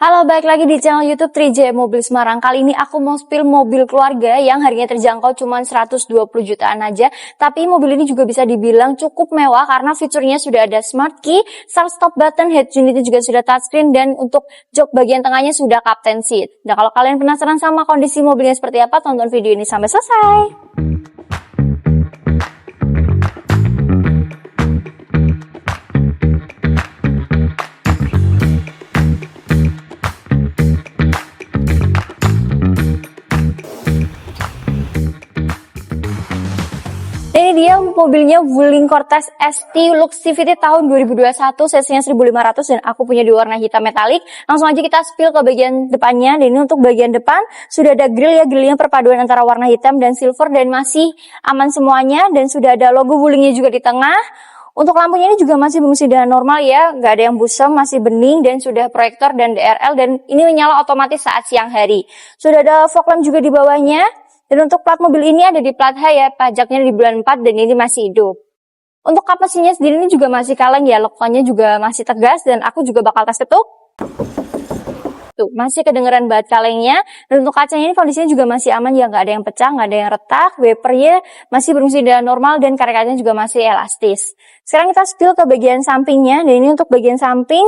Halo, balik lagi di channel YouTube 3J Mobil Semarang. Kali ini aku mau spill mobil keluarga yang harganya terjangkau cuma 120 jutaan aja. Tapi mobil ini juga bisa dibilang cukup mewah karena fiturnya sudah ada smart key, start stop button, head unitnya juga sudah touchscreen, dan untuk jok bagian tengahnya sudah captain seat. Nah, kalau kalian penasaran sama kondisi mobilnya seperti apa, tonton video ini sampai selesai. Ini dia mobilnya Wuling Cortez ST Luxivity tahun 2021, cc-nya 1500 dan aku punya di warna hitam metalik. Langsung aja kita spill ke bagian depannya. Dan ini untuk bagian depan sudah ada grill ya, grillnya perpaduan antara warna hitam dan silver dan masih aman semuanya, dan sudah ada logo Wulingnya juga di tengah. Untuk lampunya ini juga masih berfungsi dengan normal ya, nggak ada yang busem, masih bening, dan sudah proyektor dan DRL, dan ini menyala otomatis saat siang hari. Sudah ada fog lamp juga di bawahnya. Dan untuk plat mobil ini ada di plat H ya, pajaknya di bulan 4 dan ini masih hidup. Untuk kap mesinnya sendiri ini juga masih kaleng ya, lekokannya juga masih tegas dan aku juga bakal tes ketuk. Tuh, masih kedengeran banget kalengnya. Dan untuk kacanya ini kondisinya juga masih aman ya, nggak ada yang pecah, nggak ada yang retak, wipernya masih berfungsi dengan normal dan karet-karetnya juga masih elastis. Sekarang kita spill ke bagian sampingnya, dan ini untuk bagian samping.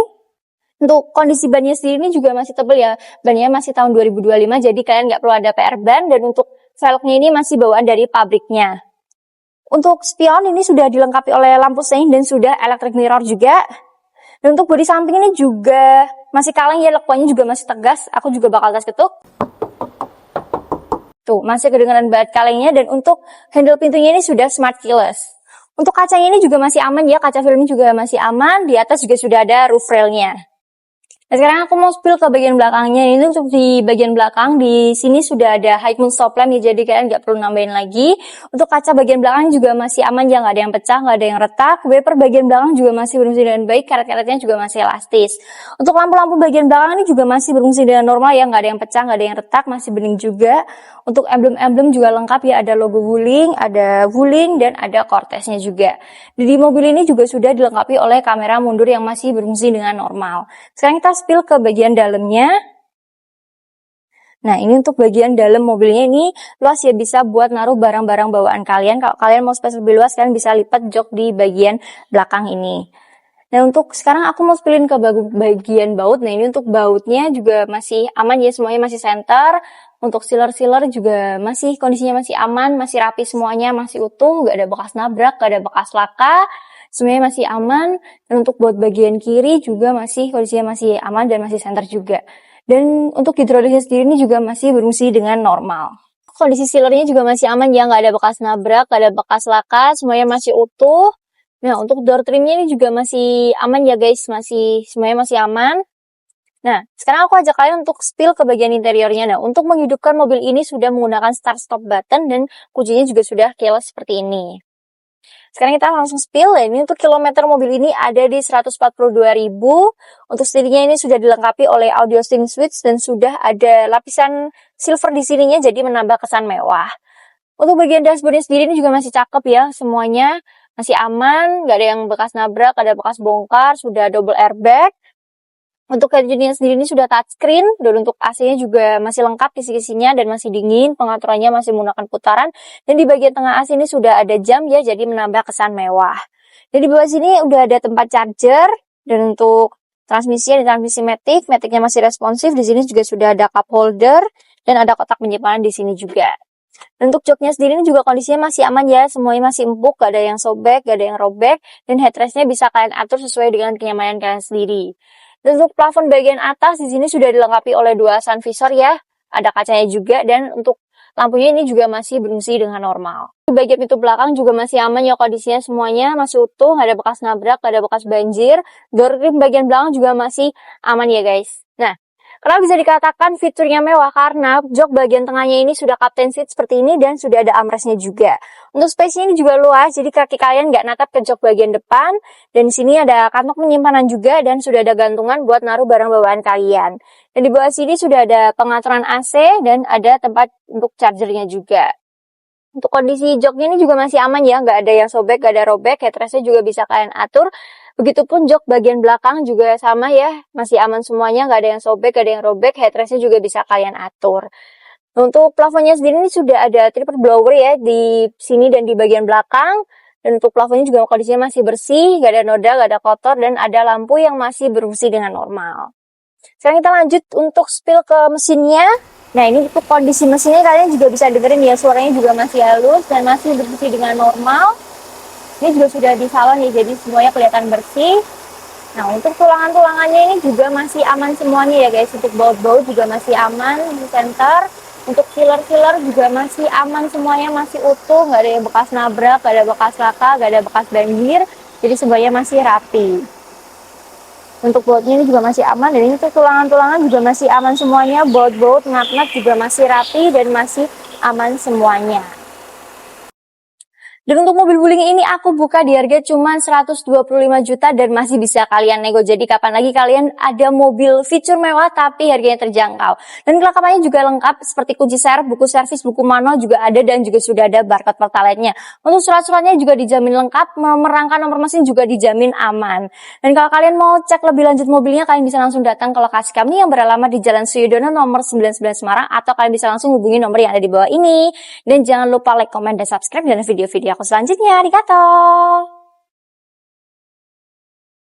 Untuk kondisi bannya sendiri ini juga masih tebal ya, bannya masih tahun 2025, jadi kalian nggak perlu ada PR ban, dan untuk velgnya ini masih bawaan dari pabriknya. Untuk spion ini sudah dilengkapi oleh lampu sein dan sudah electric mirror juga. Dan untuk bodi samping ini juga masih kaleng ya, lekuannya juga masih tegas. Aku juga bakal tes ketuk. Tuh, masih kedengaran banget kalengnya. Dan untuk handle pintunya ini sudah smart keyless. Untuk kacanya ini juga masih aman ya, kaca filmnya juga masih aman. Di atas juga sudah ada roof railnya. Nah, sekarang aku mau spill ke bagian belakangnya. Ini untuk di bagian belakang, di sini sudah ada high moon stop lamp ya, jadi kalian nggak perlu nambahin lagi. Untuk kaca bagian belakang juga masih aman ya, nggak ada yang pecah, nggak ada yang retak. Wiper bagian belakang juga masih berfungsi dengan baik, karet-karetnya juga masih elastis. Untuk lampu-lampu bagian belakang ini juga masih berfungsi dengan normal ya, nggak ada yang pecah, nggak ada yang retak, masih bening juga. Untuk emblem-emblem juga lengkap ya, ada logo Wuling, dan ada Cortez-nya juga. Di mobil ini juga sudah dilengkapi oleh kamera mundur yang masih berfungsi dengan normal. Sekarang kita spill ke bagian dalamnya. Nah, ini untuk bagian dalam mobilnya ini luas ya, bisa buat naruh barang-barang bawaan kalian. Kalau kalian mau space lebih luas, kalian bisa lipat jok di bagian belakang ini. Nah, untuk sekarang aku mau spillin ke bagian baut. Nah, ini untuk bautnya juga masih aman ya, semuanya masih center. Untuk sealer-sealer juga masih kondisinya masih aman, masih rapi semuanya, masih utuh, gak ada bekas nabrak, gak ada bekas laka. Semuanya masih aman. Dan untuk baut bagian kiri juga masih kondisinya masih aman dan masih center juga. Dan untuk hidroliknya sendiri ini juga masih berfungsi dengan normal. Kondisi sealernya juga masih aman ya, nggak ada bekas nabrak, nggak ada bekas laka, semuanya masih utuh. Nah, untuk door trimnya ini juga masih aman ya guys, semuanya masih aman. Nah, sekarang aku ajak kalian untuk spill ke bagian interiornya. Nah, untuk menghidupkan mobil ini sudah menggunakan start stop button dan kuncinya juga sudah keyless seperti ini. Sekarang kita langsung spill. Ini untuk kilometer mobil ini ada di 142.000. Untuk setirnya ini sudah dilengkapi oleh audio steering switch dan sudah ada lapisan silver di sininya, jadi menambah kesan mewah. Untuk bagian dashboardnya sendiri ini juga masih cakep ya, semuanya masih aman, nggak ada yang bekas nabrak, ada bekas bongkar, sudah double airbag. Untuk head unitnya sendiri ini sudah touchscreen, dan untuk AC-nya juga masih lengkap kisi-kisinya dan masih dingin, pengaturannya masih menggunakan putaran, dan di bagian tengah AC ini sudah ada jam ya, jadi menambah kesan mewah. Dan di bawah sini udah ada tempat charger, dan untuk transmisi matic-nya masih responsif, di sini juga sudah ada cup holder, dan ada kotak penyimpanan di sini juga. Dan untuk joknya sendiri ini juga kondisinya masih aman ya, semuanya masih empuk, gak ada yang sobek, gak ada yang robek, dan headrestnya bisa kalian atur sesuai dengan kenyamanan kalian sendiri. Dan untuk plafon bagian atas di sini sudah dilengkapi oleh 2 sun visor ya, ada kacanya juga, dan untuk lampunya ini juga masih berfungsi dengan normal. Di bagian pintu belakang juga masih aman ya, kondisinya semuanya masih utuh, nggak ada bekas nabrak, nggak ada bekas banjir. Door trim bagian belakang juga masih aman ya guys. Nah, kenapa bisa dikatakan fiturnya mewah? Karena jok bagian tengahnya ini sudah captain seat seperti ini dan sudah ada armrestnya juga. Untuk space-nya ini juga luas, jadi kaki kalian nggak natap ke jok bagian depan. Dan di sini ada kantong penyimpanan juga dan sudah ada gantungan buat naruh barang bawaan kalian. Dan di bawah sini sudah ada pengaturan AC dan ada tempat untuk chargernya juga. Untuk kondisi joknya ini juga masih aman ya, nggak ada yang sobek, nggak ada robek, headrestnya juga bisa kalian atur. Begitupun jok bagian belakang juga sama ya, masih aman semuanya, nggak ada yang sobek, nggak ada yang robek, headrestnya juga bisa kalian atur. Untuk plafonnya sendiri ini sudah ada triple blower ya di sini dan di bagian belakang. Dan untuk plafonnya juga kondisinya masih bersih, nggak ada noda, nggak ada kotor, dan ada lampu yang masih berfungsi dengan normal. Sekarang kita lanjut untuk spill ke mesinnya. Nah ini untuk kondisi mesinnya kalian juga bisa dengerin ya, suaranya juga masih halus dan masih berfungsi dengan normal. Ini juga sudah di salon ya, jadi semuanya kelihatan bersih. Nah untuk tulangan-tulangannya ini juga masih aman semuanya ya guys. Untuk baut-baut juga masih aman di center. Untuk filler-filler juga masih aman semuanya, masih utuh, nggak ada yang bekas nabrak, nggak ada bekas laka, nggak ada bekas banjir. Jadi semuanya masih rapi. Untuk bautnya ini juga masih aman, dan ini tuh tulangan-tulangan juga masih aman semuanya. Baut-baut, ngat-ngat juga masih rapi dan masih aman semuanya. Dan untuk mobil wuling ini aku buka di harga cuma 125 juta dan masih bisa kalian nego. Jadi kapan lagi kalian ada mobil fitur mewah tapi harganya terjangkau. Dan kelengkapannya juga lengkap seperti kunci serep, buku servis, buku manual juga ada, dan juga sudah ada barcode pertalite-nya. Untuk surat-suratnya juga dijamin lengkap, rangka nomor mesin juga dijamin aman. Dan kalau kalian mau cek lebih lanjut mobilnya, kalian bisa langsung datang ke lokasi kami yang beralamat di Jalan Suyodono nomor 99 Semarang, atau kalian bisa langsung hubungi nomor yang ada di bawah ini. Dan jangan lupa like, komen, dan subscribe dan video-video aku selanjutnya. Arigato!